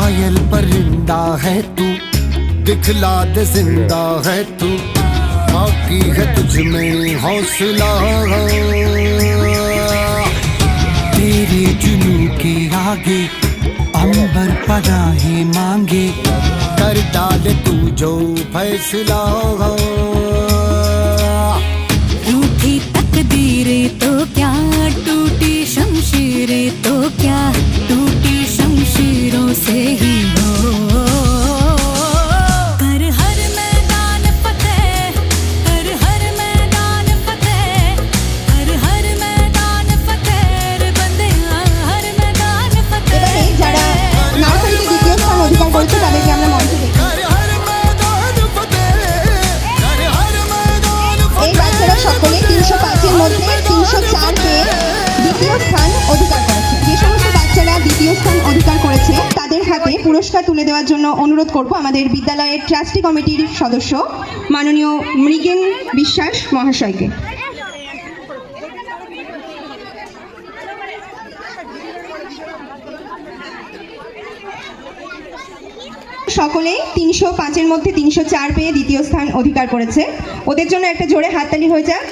घायल परिंदा है तू, दिखला दे जिंदा है तू, बाकी है तुझ में हौसला। तेरे जुनू के आगे अंबर पनाहे मांगे, कर डाले तू जो फैसला। रूठी तकदीरें तो क्या, टूटी शमशीरें तो क्या, टूटी शमशीरों से ही हो। कर हर मैदान फतेह, कर हर मैदान फतेह, कर हर मैदान फतेह रे बंदे, हर मैदान फतेह। এবারে যারা নার্সারিতে দ্বিতীয় স্থান অধিকার করেছে তাদেরকে আমরা মঞ্চে দেখি। এই বাচ্চারা সকলে 305-এর মধ্যে 304 পেয়ে দ্বিতীয় স্থান অধিকার করেছে। যে সমস্ত বাচ্চারা দ্বিতীয় স্থান অধিকার করেছে তাদের হাতে পুরস্কার তুলে দেওয়ার জন্য অনুরোধ করব আমাদের বিদ্যালয়ের ট্রাস্টি কমিটির সদস্য মাননীয় মৃগেন বিশ্বাস মহাশয়কে। সকলেই 305-এর মধ্যে 304 পেয়ে দ্বিতীয় স্থান অধিকার করেছে। ওদের জন্য একটা জোরে হাততালি হয়ে যাক।